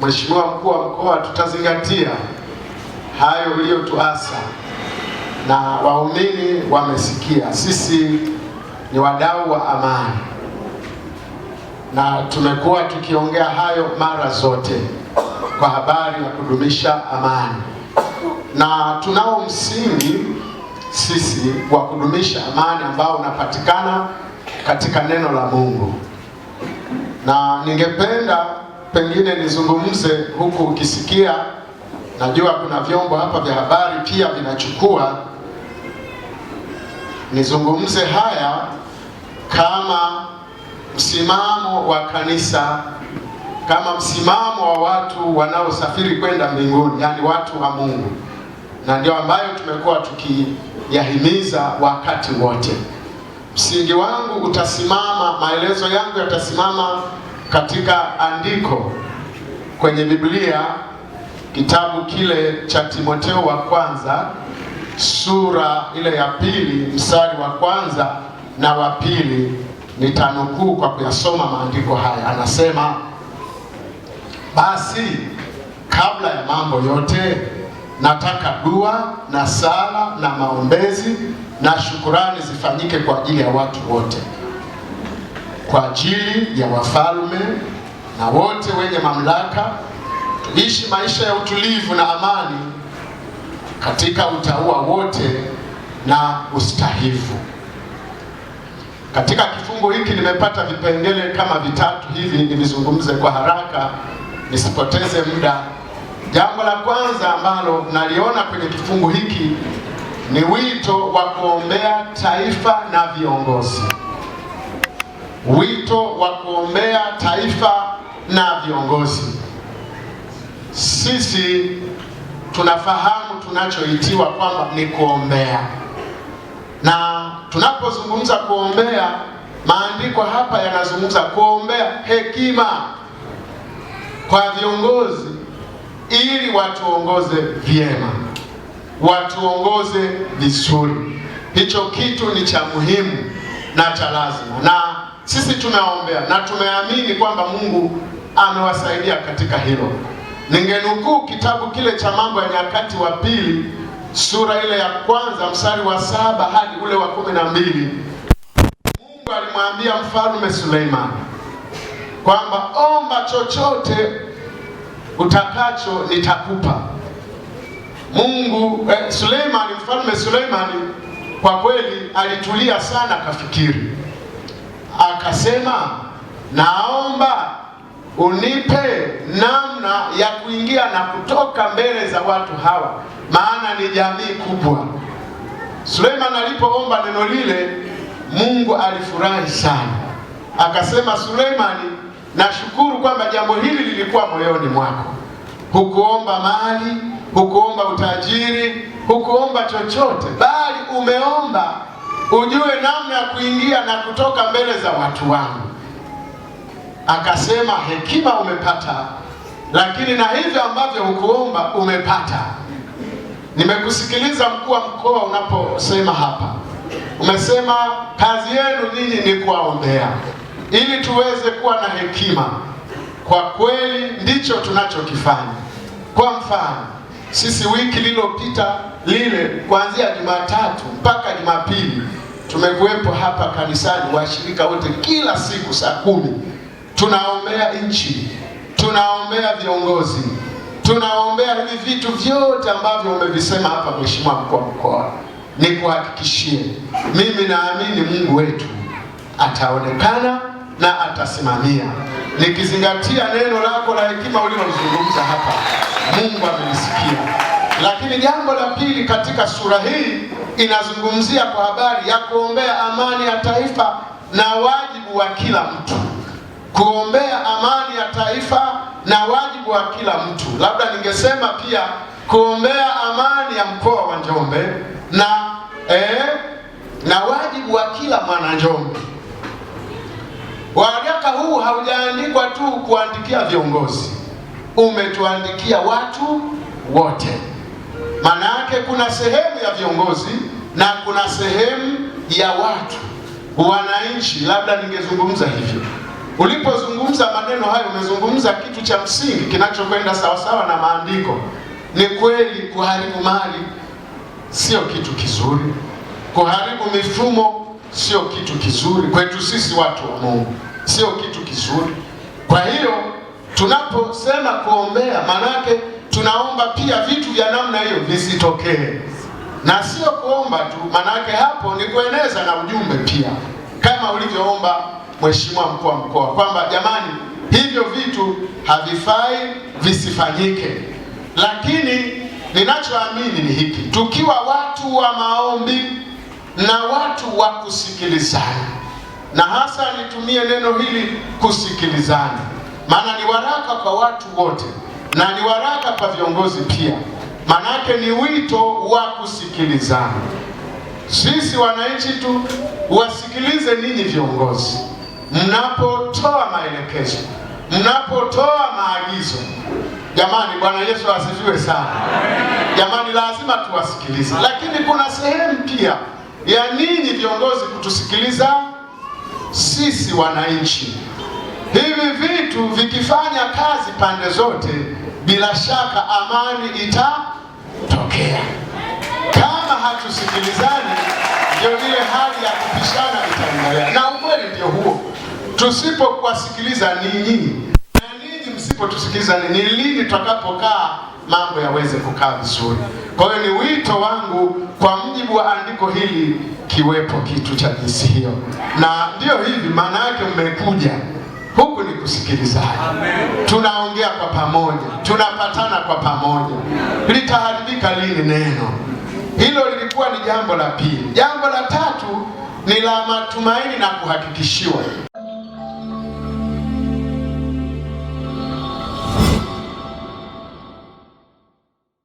Mheshimiwa Mkuu wa Mkoa, tutazingatia hayo uliyotuasa na waumini wamesikia. Sisi ni wadau wa amani na tumekuwa tukiongea hayo mara zote kwa habari ya kudumisha amani, na tunao msingi sisi wa kudumisha amani ambao unapatikana katika neno la Mungu. Na ningependa pengine nizungumze huku ukisikia, najua kuna vyombo hapa vya habari pia vinachukua, nizungumze haya kama msimamo wa kanisa, kama msimamo wa watu wanaosafiri kwenda mbinguni, yani watu wa Mungu, na ndio ambayo tumekuwa tukiyahimiza wakati wote. Msingi wangu utasimama, maelezo yangu yatasimama katika andiko kwenye Biblia, kitabu kile cha Timotheo wa kwanza sura ile ya 2 mstari wa 1 na wa 2. Nitanukuu kwa kuyasoma maandiko haya. Anasema, basi kabla ya mambo yote nataka dua na sala na maombezi na shukurani zifanyike kwa ajili ya watu wote, kwa ajili ya wafalme na wote wenye mamlaka, tuishi maisha ya utulivu na amani katika utauwa wote na ustahivu. Katika kifungu hiki nimepata vipengele kama vitatu hivi, nivizungumze kwa haraka nisipoteze muda. Jambo la kwanza ambalo naliona kwenye kifungu hiki ni wito wa kuombea taifa na viongozi. Wito wa kuombea taifa na viongozi. Sisi tunafahamu tunachoitiwa kwamba ni kuombea, na tunapozungumza kuombea, maandiko hapa yanazungumza kuombea hekima kwa viongozi ili watuongoze vyema, watuongoze vizuri. Hicho kitu ni cha muhimu na cha lazima, na sisi tunaombea na tumeamini kwamba Mungu amewasaidia katika hilo. Ningenukuu kitabu kile cha Mambo ya Nyakati wa Pili sura ile ya 1 mstari wa 7 hadi ule wa 12. Mungu alimwambia Mfalme Suleiman kwamba omba chochote utakacho nitakupa. Mfalme Suleiman kwa kweli alitulia sana, kafikiri, akasema, naomba unipe namna ya kuingia na kutoka mbele za watu hawa, maana ni jamii kubwa. Suleiman alipoomba neno lile, Mungu alifurahi sana, akasema, Suleiman, nashukuru kwamba jambo hili lilikuwa moyoni mwako. Hukuomba mali, hukuomba utajiri, hukuomba chochote, bali umeomba ujue namna ya kuingia na kutoka mbele za watu wangu. Akasema, hekima umepata, lakini na hivyo ambavyo hukuomba umepata. Nimekusikiliza mkuu wa mkoa unaposema hapa, umesema kazi yenu ninyi ni kuwaombea ili tuweze kuwa na hekima. Kwa kweli ndicho tunachokifanya. Kwa mfano, sisi wiki lililopita lile, kuanzia Jumatatu mpaka Jumapili, tumekuwepo hapa kanisani washirika wote kila siku saa 10. Tunaombea nchi, tunaombea viongozi, tunaombea hivi vitu vyote ambavyo umevisema hapa Mheshimiwa Mkuu wa Mkoa. Nikuhakikishie, mimi naamini Mungu wetu ataonekana na atasimamia, nikizingatia neno lako la hekima ulilozungumza hapa. Mungu amenisikia. Lakini jambo la pili katika sura hii inazungumzia kwa habari ya kuombea amani ya taifa na wajibu wa kila mtu. Kuombea amani ya taifa na wajibu wa kila mtu. Labda ningesema pia kuombea amani ya mkoa wa Njombe na wajibu wa kila mwana Njombe. Waraka huu haujaandikwa tu kuandikia viongozi, umetuandikia watu wote. Maana yake kuna sehemu ya viongozi na kuna sehemu ya watu wananchi. Labda ningezungumza hivyo, Ulipozungumza maneno hayo, umezungumza kitu cha msingi kinachokwenda sawasawa na maandiko. Ni kweli kuharibu mali sio kitu kizuri, kuharibu mifumo sio kitu kizuri kwetu sisi watu wa Mungu, sio kitu kizuri. Kwa hiyo tunaposema kuombea, manake tunaomba pia vitu vya namna hiyo visitokee, na sio kuomba tu, manake hapo ni kueneza na ujumbe pia, kama ulivyoomba Mheshimiwa Mkuu wa Mkoa kwamba jamani, hivyo vitu havifai visifanyike. Lakini ninachoamini ni hiki, tukiwa watu wa maombi na watu wa kusikilizana, na hasa nitumie neno hili kusikilizana, maana ni waraka kwa watu wote na ni waraka kwa viongozi pia, manake ni wito wa kusikilizana. Sisi wananchi tu wasikilize ninyi viongozi, mnapotoa maelekezo, mnapotoa maagizo. Jamani, Bwana Yesu asifiwe sana. Jamani, lazima tuwasikilize, lakini kuna sehemu pia ya ninyi viongozi kutusikiliza sisi wananchi. Hivi vitu vikifanya kazi pande zote, bila shaka amani itatokea. Kama hatusikilizani, ndio ile hali ya kupishana itaendelea, na ukweli ndio huo. Tusipokuwasikiliza ninyi na ninyi msipotusikiliza, ni lini tutakapokaa mambo yaweze kukaa vizuri? Kwa hiyo ni wito wangu kwa mjibu wa andiko hili kiwepo kitu cha jinsi hiyo, na ndio hivi maana yake mmekuja huku ni kusikilizana. Tunaongea kwa pamoja, tunapatana kwa pamoja. Litaharibika lini neno? Hilo lilikuwa ni jambo la pili. Jambo la tatu ni la matumaini na kuhakikishiwa.